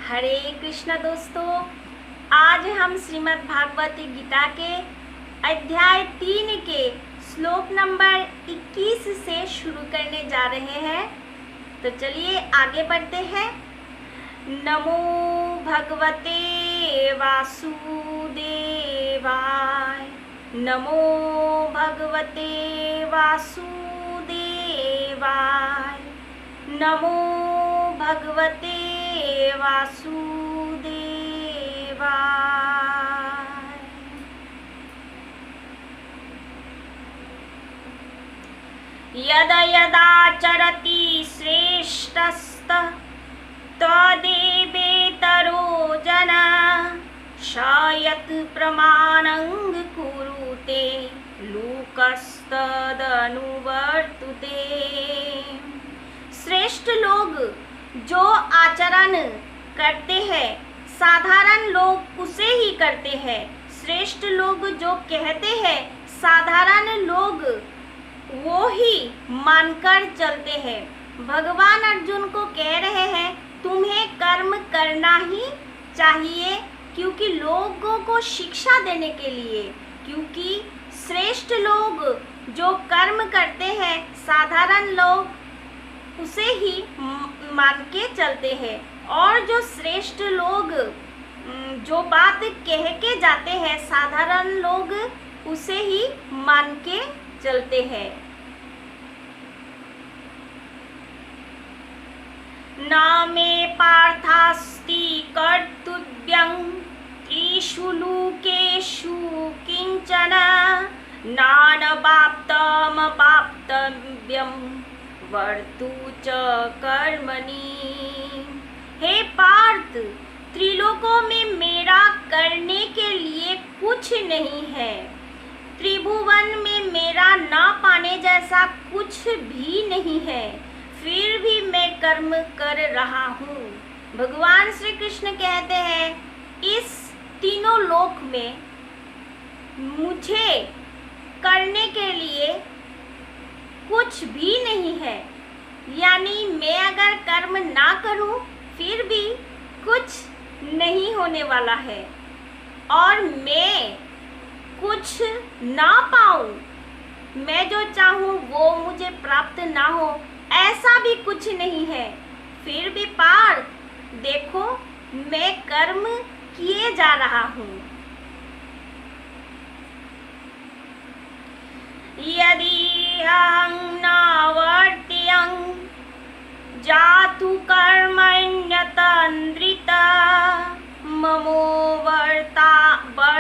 हरे कृष्ण दोस्तों, आज हम श्रीमद् भागवत गीता के अध्याय 3 के श्लोक नंबर 21 से शुरू करने जा रहे हैं। तो चलिए आगे बढ़ते हैं। नमो भगवते वासुदेवाय, नमो भगवते वासुदेवाय, नमो भगवते वासुदेवाय। यदा यदा चरति श्रेष्ठस्तः तदेवेतरो जनः शायत् प्रमाणं कुरुते लोकस्तदनुवर्तते। श्रेष्ठ लोग जो आचरण करते हैं साधारण लोग उसे ही करते हैं। श्रेष्ठ लोग जो कहते हैं साधारण लोग वो ही मानकर चलते हैं। भगवान अर्जुन को कह रहे हैं तुम्हें कर्म करना ही चाहिए, क्योंकि लोगों को शिक्षा देने के लिए, क्योंकि श्रेष्ठ लोग जो कर्म करते हैं साधारण लोग उसे ही मान के चलते हैं, और जो श्रेष्ठ लोग जो बात कह के जाते हैं साधारण लोग उसे ही मान के चलते हैं। ना मे पार्थास्ति कर्तव्यं त्रिषु लोकेषु किंचन नानवाप्तमवाप्तव्यं वर्तु च कर्मणि। हे पार्थ, त्रिलोकों में मेरा करने के लिए कुछ नहीं है, त्रिभुवन में मेरा ना पाने जैसा कुछ भी नहीं है, फिर भी मैं कर्म कर रहा हूँ। भगवान श्री कृष्ण कहते हैं इस तीनों लोक में मुझे करने के लिए कुछ भी नहीं है, यानी मैं अगर कर्म ना करूं फिर भी कुछ नहीं होने वाला है, और मैं कुछ ना पाऊं, मैं जो चाहूं वो मुझे प्राप्त ना हो, ऐसा भी कुछ नहीं है। फिर भी पार्थ देखो मैं कर्म किए जा रहा हूँ। यदि अहं नावर्त्यं जातु कर्मण्यतन्द्रिता ममो वर्तमानुवर्तन्ते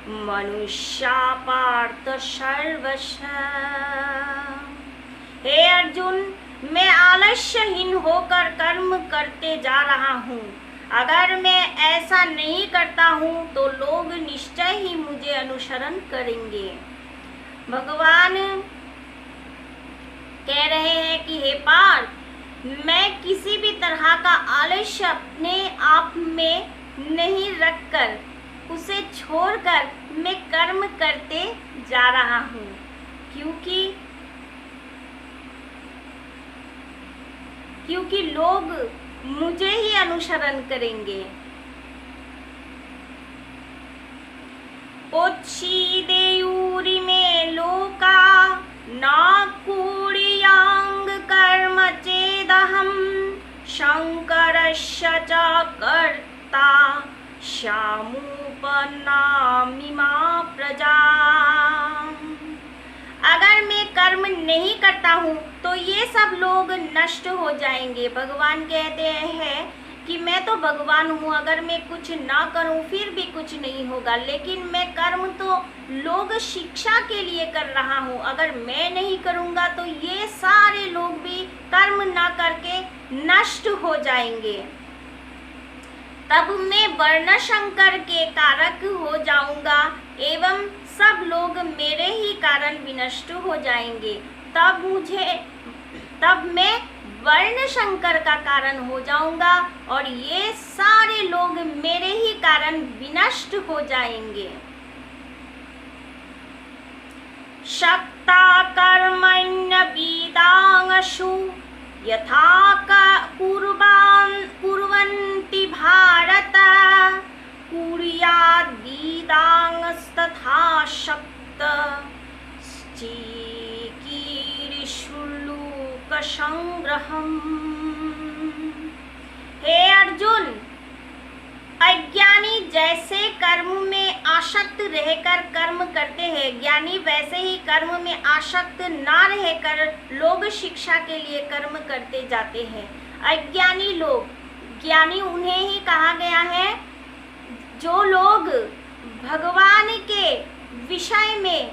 मनुष्या पार्थ सर्वशः। हे अर्जुन, मैं आलस्यहीन होकर कर्म करते जा रहा हूँ। अगर मैं ऐसा नहीं करता हूँ तो लोग निश्चय ही मुझे अनुसरण करेंगे। भगवान कह रहे हैं कि हे पार्थ, मैं किसी भी तरह का आलस्य अपने आप में नहीं रखकर उसे छोड़कर मैं कर्म करते जा रहा हूँ, क्योंकि लोग मुझे ही अनुसरण करेंगे। उच्छिदेयुरि में लोका न कुर्यां कर्म चेदहं शंकरस्य च कर्ता श्यामुपनामि मा प्रजा। अगर मैं कर्म नहीं करता हूँ तो ये सब लोग नष्ट हो जाएंगे। भगवान कहते हैं कि मैं तो भगवान हूँ, अगर मैं कुछ ना करूँ फिर भी कुछ नहीं होगा, लेकिन मैं कर्म तो लोग शिक्षा के लिए कर रहा हूँ। अगर मैं नहीं करूँगा तो ये सारे लोग भी कर्म ना करके नष्ट हो जाएंगे, तब मैं वर्ण संकर के कारक हो जाऊंगा एवं सब लोग मेरे ही कारण विनष्ट हो जाएंगे। तब मैं वर्ण संकर का कारण हो जाऊंगा और ये सारे लोग मेरे ही कारण विनष्ट हो जाएंगे। शक्ता कर्मण्य विदांगशु यथा कुर्वन्ति भारत कुर्याद्वेदांस्तथा शक्त चिकीर्षुल्लूकसंग्रहम्। हे अर्जुन, अज्ञानी जैसे कर्म में आसक्त रहकर कर्म करते हैं, ज्ञानी वैसे ही कर्म में आसक्त ना रहकर लोग शिक्षा के लिए कर्म करते जाते हैं। अज्ञानी लोग, ज्ञानी उन्हें ही कहा गया है जो लोग भगवान के विषय में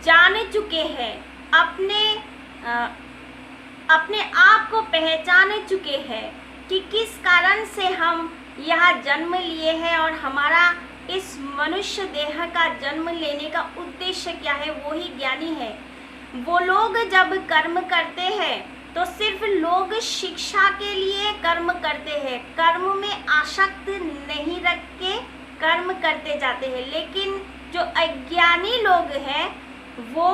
जान चुके हैं, अपने आप को पहचान चुके हैं कि किस कारण से हम यहाँ जन्म लिए हैं और हमारा इस मनुष्य देह का जन्म लेने का उद्देश्य क्या है, वो ही ज्ञानी है। वो लोग जब कर्म करते हैं तो सिर्फ लोग शिक्षा के लिए कर्म करते हैं, कर्म में आसक्त नहीं रख के कर्म करते जाते हैं। लेकिन जो अज्ञानी लोग हैं वो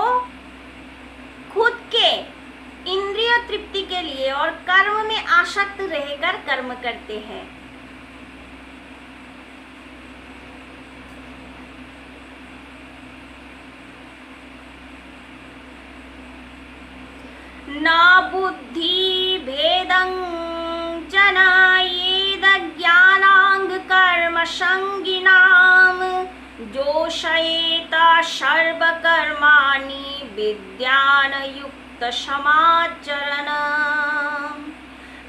खुद के इंद्रिय तृप्ति के लिए और कर्म में आसक्त रहकर कर्म करते हैं। न बुद्धि भेदं जनायेद ज्ञानांग कर्म संगिनाम जोषयेत सर्वकर्माणि विद्यान युक्त समाचरण।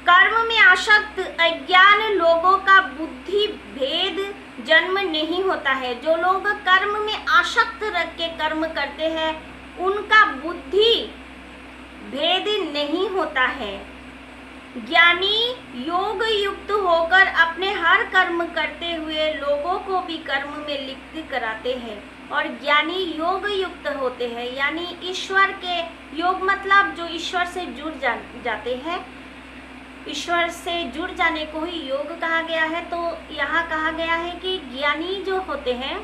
कर्म में आसक्त अज्ञान लोगों का बुद्धि भेद जन्म नहीं होता है। जो लोग कर्म में आसक्त रख के कर्म करते हैं उनका बुद्धि भेद नहीं होता है। ज्ञानी योग युक्त होकर अपने हर कर्म करते हुए लोगों को भी कर्म में लिप्त कराते हैं और ज्ञानी योग युक्त होते हैं, यानी ईश्वर के योग मतलब जो ईश्वर से जुड़ जाते हैं। ईश्वर से जुड़ जाने को ही योग कहा गया है। तो यहाँ कहा गया है कि ज्ञानी जो होते हैं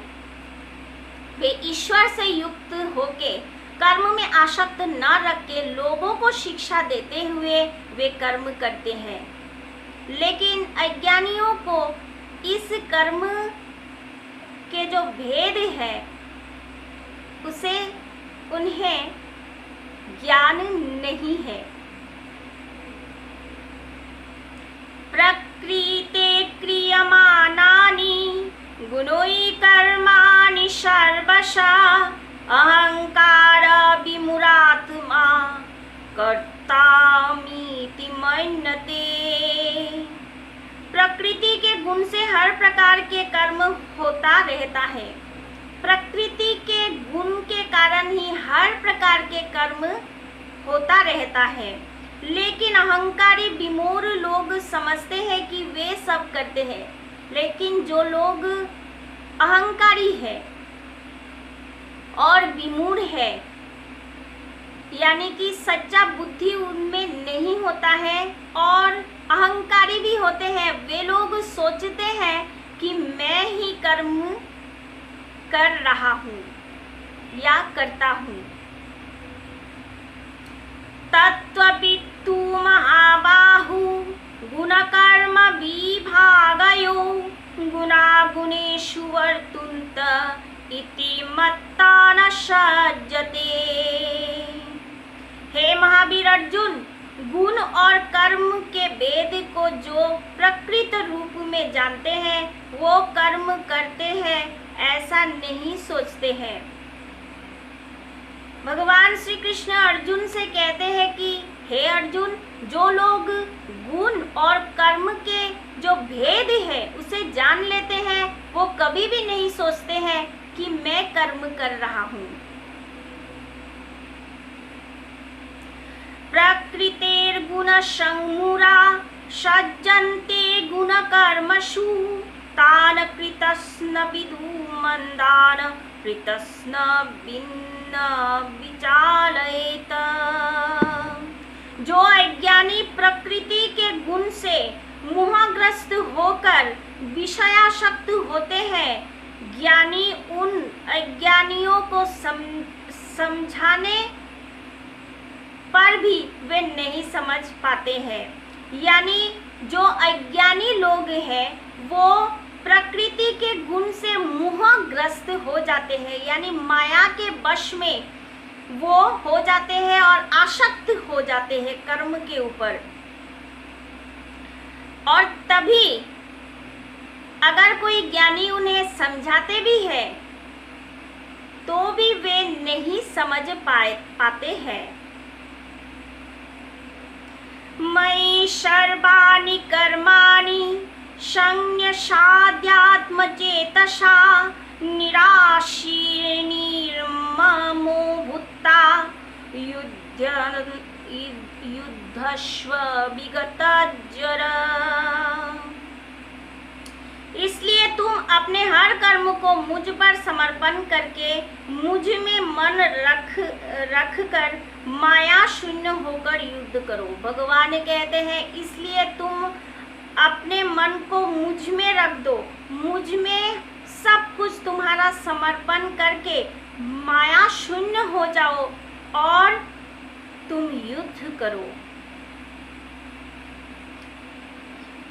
वे ईश्वर से युक्त होके कर्म में आसक्त न रख के लोगों को शिक्षा देते हुए वे कर्म करते हैं। लेकिन अज्ञानियों को इस कर्म के जो भेद है उसे उन्हें ज्ञान नहीं है। प्रकृते क्रियमाणानि गुणोई कर्माणि सर्वशः अहंकार विमुरात्मा कर्तामीति मन्यते। प्रकृति के गुण से हर प्रकार के कर्म होता रहता है। प्रकृति के गुण के कारण ही हर प्रकार के कर्म होता रहता है। लेकिन अहंकारी विमूढ़ लोग समझते हैं कि वे सब करते हैं। लेकिन जो लोग अहंकारी है और विमूढ़ है, यानी कि सच्चा बुद्धि उनमें नहीं होता है और अहंकारी भी होते हैं, वे लोग सोचते हैं कि मैं ही कर्म कर रहा हूँ या करता हूँ। तत्त्ववित्तु महाबाहु गुणकर्म विभागयो गुणागुणेषु वर्तन्त इति मत्ता न सज्जते। हे महावीर अर्जुन, गुण और कर्म के भेद को जो प्रकृत रूप में जानते हैं वो कर्म करते हैं ऐसा नहीं सोचते हैं। भगवान श्री कृष्ण अर्जुन से कहते हैं कि हे अर्जुन, जो लोग गुण और कर्म के जो भेद है उसे जान लेते हैं वो कभी भी नहीं सोचते हैं कि मैं कर्म कर रहा हूँ। प्रकृतेर्गुण संमूरा सज्जन्ते गुण कर्मसु तान कृतस्न विदु मंदान कृतस्न भिन्न विचालयेत। जो अज्ञानी प्रकृति के गुण से मोहग्रस्त होकर विषयासक्त होते हैं, ज्ञानी उन अज्ञानियों को समझाने पर भी वे नहीं समझ पाते हैं। यानी जो अज्ञानी लोग हैं वो प्रकृति के गुण से मोहग्रस्त हो जाते हैं, यानी माया के वश में वो हो जाते हैं और आसक्त हो जाते हैं कर्म के ऊपर। और तभी अगर कोई ज्ञानी उन्हें समझाते भी है तो भी वे नहीं समझ पाते हैं। मयि सर्वाणि कर्माणि संन्यसाध्यात्मचेतसा निराशीर्निर्ममो भूत्वा युद्धस्व विगतज्वर। इसलिए तुम अपने हर कर्म को मुझ पर समर्पण करके मुझ में मन रख कर माया शून्य होकर युद्ध करो। भगवान कहते हैं इसलिए तुम अपने मन को मुझ में रख दो, मुझ में सब कुछ तुम्हारा समर्पण करके माया शून्य हो जाओ और तुम युद्ध करो।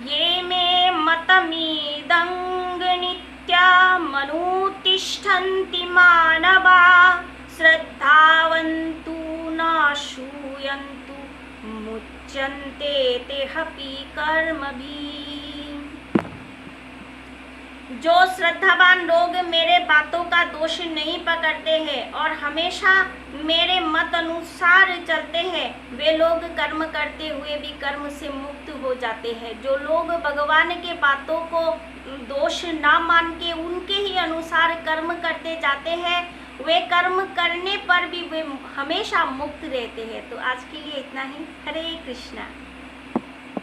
ये मे मतमिदं नित्यमनुतिष्ठन्ति मानवा श्रद्धावन्तु न शूयन्तु मुच्यन्ते तेऽपि कर्मभिः। जो श्रद्धावान लोग मेरे बातों का दोष नहीं पकड़ते हैं और हमेशा मेरे मत अनुसार चलते हैं, वे लोग कर्म करते हुए भी कर्म से मुक्त हो जाते हैं। जो लोग भगवान के बातों को दोष ना मान के उनके ही अनुसार कर्म करते जाते हैं, वे कर्म करने पर भी वे हमेशा मुक्त रहते हैं। तो आज के लिए इतना ही। हरे कृष्णा।